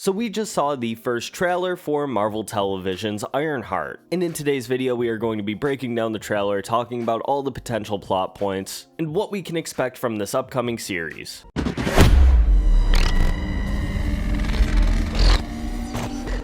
So we just saw the first trailer for Marvel Television's Ironheart, and in today's video we are going to be breaking down the trailer, talking about all the potential plot points, and what we can expect from this upcoming series.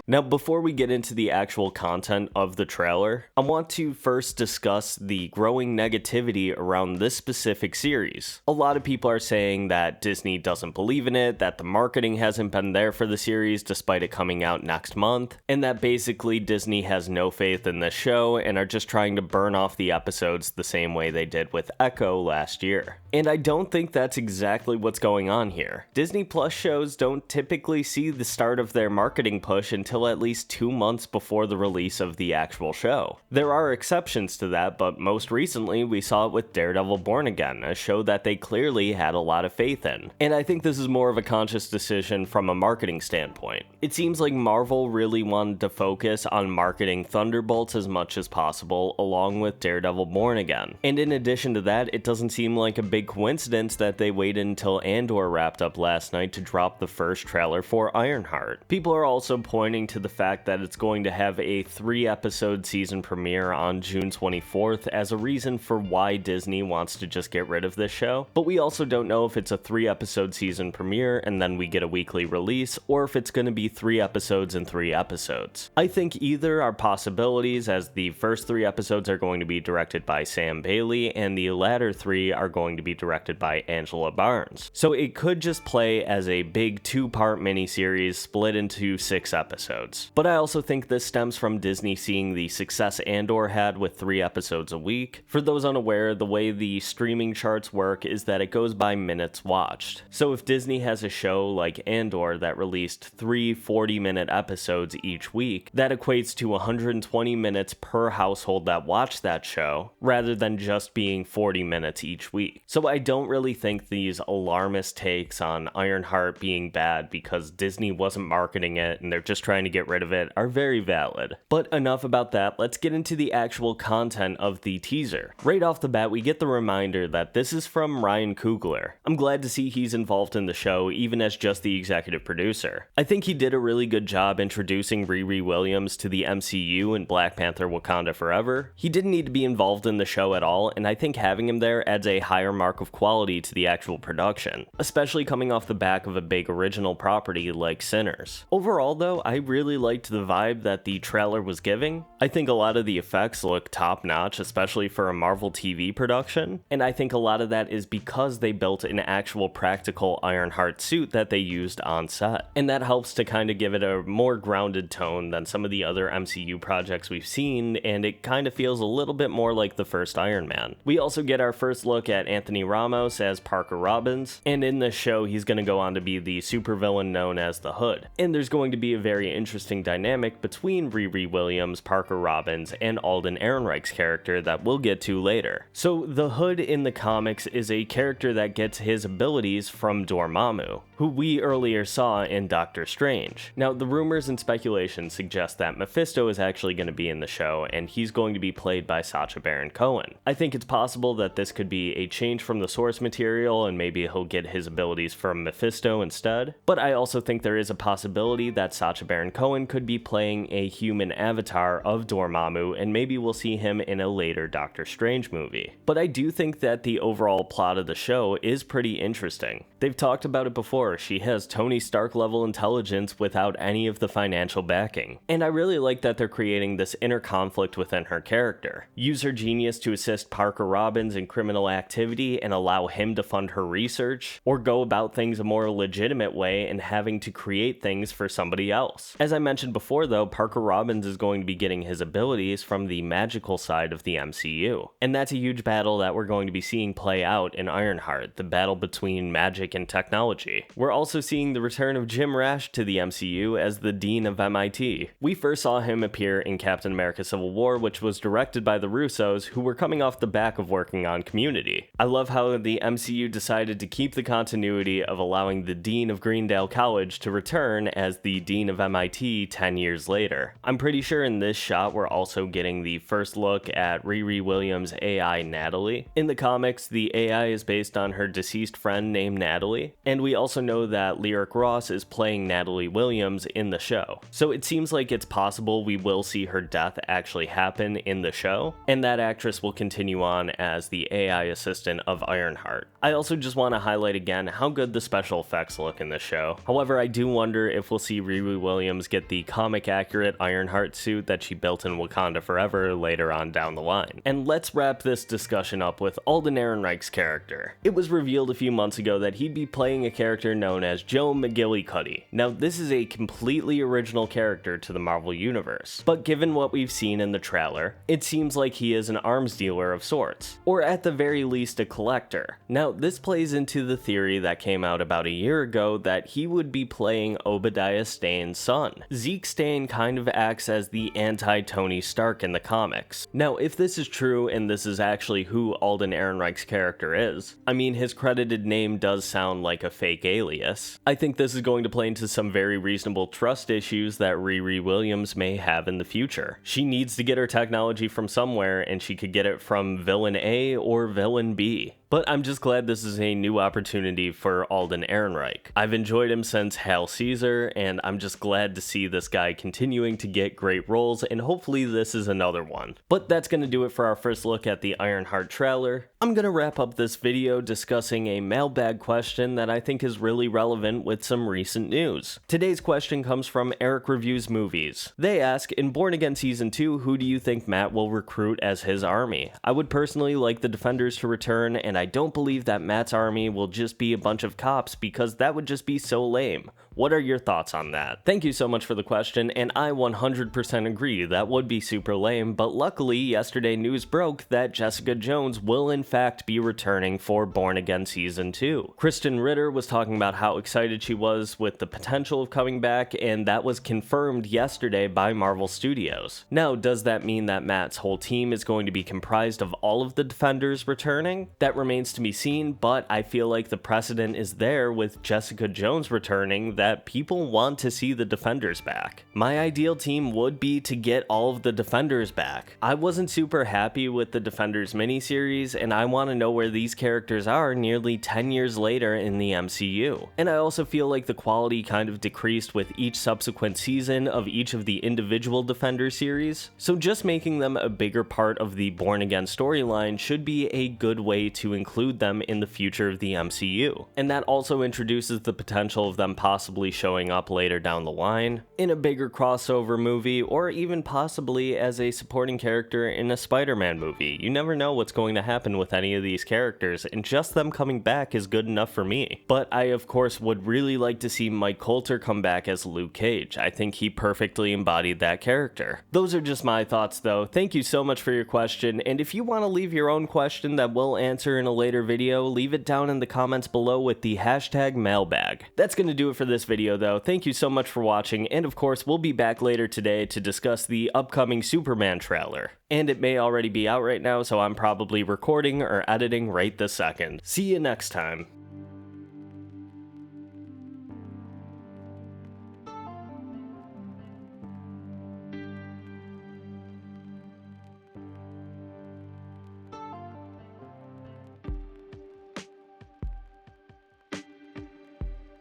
Now, before we get into the actual content of the trailer, I want to first discuss the growing negativity around this specific series. A lot of people are saying that Disney doesn't believe in it, that the marketing hasn't been there for the series despite it coming out next month, and that basically Disney has no faith in this show and are just trying to burn off the episodes the same way they did with Echo last year. And I don't think that's exactly what's going on here. Disney Plus shows don't typically see the start of their marketing push until at least 2 months before the release of the actual show. There are exceptions to that, but most recently we saw it with Daredevil Born Again, a show that they clearly had a lot of faith in. And I think this is more of a conscious decision from a marketing standpoint. It seems like Marvel really wanted to focus on marketing Thunderbolts as much as possible, along with Daredevil Born Again. And in addition to that, it doesn't seem like a big coincidence that they waited until Andor wrapped up last night to drop the first trailer for Ironheart. People are also pointing to the fact that it's going to have a 3-episode season premiere on June 24th as a reason for why Disney wants to just get rid of this show, but we also don't know if it's a 3-episode season premiere and then we get a weekly release, or if it's going to be 3 episodes and 3 episodes. I think either are possibilities, as the first 3 episodes are going to be directed by Sam Bailey and the latter 3 are going to be directed by Angela Barnes. So it could just play as a big 2-part miniseries split into 6 episodes. But I also think this stems from Disney seeing the success Andor had with 3 episodes a week. For those unaware, the way the streaming charts work is that it goes by minutes watched. So if Disney has a show like Andor that released 3 40-minute episodes each week, that equates to 120 minutes per household that watched that show, rather than just being 40 minutes each week. So I don't really think these alarmist takes on Ironheart being bad because Disney wasn't marketing it and they're just trying to get rid of it are very valid. But enough about that, let's get into the actual content of the teaser. Right off the bat, we get the reminder that this is from Ryan Coogler. I'm glad to see he's involved in the show, even as just the executive producer. I think he did a really good job introducing Riri Williams to the MCU in Black Panther: Wakanda Forever. He didn't need to be involved in the show at all, and I think having him there adds a higher mark of quality to the actual production, especially coming off the back of a big original property like Sinners. Overall though, I really liked the vibe that the trailer was giving. I think a lot of the effects look top notch, especially for a Marvel TV production, and I think a lot of that is because they built an actual practical Ironheart suit that they used on set, and that helps to kind of give it a more grounded tone than some of the other MCU projects we've seen, and it kind of feels a little bit more like the first Iron Man. We also get our first look at Anthony Ramos as Parker Robbins, and in this show he's going to go on to be the supervillain known as the Hood, and there's going to be a very interesting dynamic between Riri Williams, Parker Robbins, and Alden Ehrenreich's character that we'll get to later. So the Hood in the comics is a character that gets his abilities from Dormammu, who we earlier saw in Doctor Strange. Now, the rumors and speculation suggest that Mephisto is actually going to be in the show, and he's going to be played by Sacha Baron Cohen. I think it's possible that this could be a change from the source material, and maybe he'll get his abilities from Mephisto instead. But I also think there is a possibility that Sacha Baron Cohen could be playing a human avatar of Dormammu, and maybe we'll see him in a later Doctor Strange movie. But I do think that the overall plot of the show is pretty interesting. They've talked about it before, she has Tony Stark level intelligence without any of the financial backing. And I really like that they're creating this inner conflict within her character. Use her genius to assist Parker Robbins in criminal activity and allow him to fund her research, or go about things a more legitimate way and having to create things for somebody else. As I mentioned before though, Parker Robbins is going to be getting his abilities from the magical side of the MCU. And that's a huge battle that we're going to be seeing play out in Ironheart, the battle between magic and technology. We're also seeing the return of Jim Rash to the MCU as the Dean of MIT. We first saw him appear in Captain America Civil War, which was directed by the Russos, who were coming off the back of working on Community. I love love how the MCU decided to keep the continuity of allowing the Dean of Greendale College to return as the Dean of MIT 10 years later. I'm pretty sure in this shot we're also getting the first look at Riri Williams' AI Natalie. In the comics, the AI is based on her deceased friend named Natalie, and we also know that Lyric Ross is playing Natalie Williams in the show. So it seems like it's possible we will see her death actually happen in the show, and that actress will continue on as the AI assistant of Ironheart. I also just want to highlight again how good the special effects look in this show. However, I do wonder if we'll see Riri Williams get the comic accurate Ironheart suit that she built in Wakanda Forever later on down the line. And let's wrap this discussion up with Alden Ehrenreich's character. It was revealed a few months ago that he'd be playing a character known as Joe McGillicuddy. Now, this is a completely original character to the Marvel Universe, but given what we've seen in the trailer, it seems like he is an arms dealer of sorts, or at the very least a collector. Now, this plays into the theory that came out about a year ago that he would be playing Obadiah Stane's son. Zeke Stane kind of acts as the anti-Tony Stark in the comics. Now, if this is true and this is actually who Alden Ehrenreich's character is, I mean, his credited name does sound like a fake alias. I think this is going to play into some very reasonable trust issues that Riri Williams may have in the future. She needs to get her technology from somewhere, and she could get it from Villain A or Villain B. But I'm just glad this is a new opportunity for Alden Ehrenreich. I've enjoyed him since Hail Caesar, and I'm just glad to see this guy continuing to get great roles, and hopefully this is another one. But that's going to do it for our first look at the Ironheart trailer. I'm going to wrap up this video discussing a mailbag question that I think is really relevant with some recent news. Today's question comes from Eric Reviews Movies. They ask, in Born Again Season 2, who do you think Matt will recruit as his army? I would personally like the Defenders to return, and I don't believe that Matt's army will just be a bunch of cops because that would just be so lame. What are your thoughts on that? Thank you so much for the question, and I 100% agree, that would be super lame, but luckily yesterday news broke that Jessica Jones will in fact be returning for Born Again Season 2. Kristen Ritter was talking about how excited she was with the potential of coming back, and that was confirmed yesterday by Marvel Studios. Now, does that mean that Matt's whole team is going to be comprised of all of the Defenders returning? That remains to be seen, but I feel like the precedent is there with Jessica Jones returning that people want to see the Defenders back. My ideal team would be to get all of the Defenders back. I wasn't super happy with the Defenders miniseries, and I want to know where these characters are nearly 10 years later in the MCU. And I also feel like the quality kind of decreased with each subsequent season of each of the individual Defender series, so just making them a bigger part of the Born Again storyline should be a good way to include them in the future of the MCU. And that also introduces the potential of them possibly showing up later down the line in a bigger crossover movie, or even possibly as a supporting character in a Spider-Man movie. You never know what's going to happen with any of these characters, and just them coming back is good enough for me. But I of course would really like to see Mike Coulter come back as Luke Cage. I think he perfectly embodied that character. Those are just my thoughts though. Thank you so much for your question, and if you want to leave your own question that we'll answer in a later video, leave it down in the comments below with the hashtag mailbag. That's gonna do it for this video though. Thank you so much for watching, and of course we'll be back later today to discuss the upcoming Superman trailer. And it may already be out right now, so I'm probably recording or editing right this second. See you next time.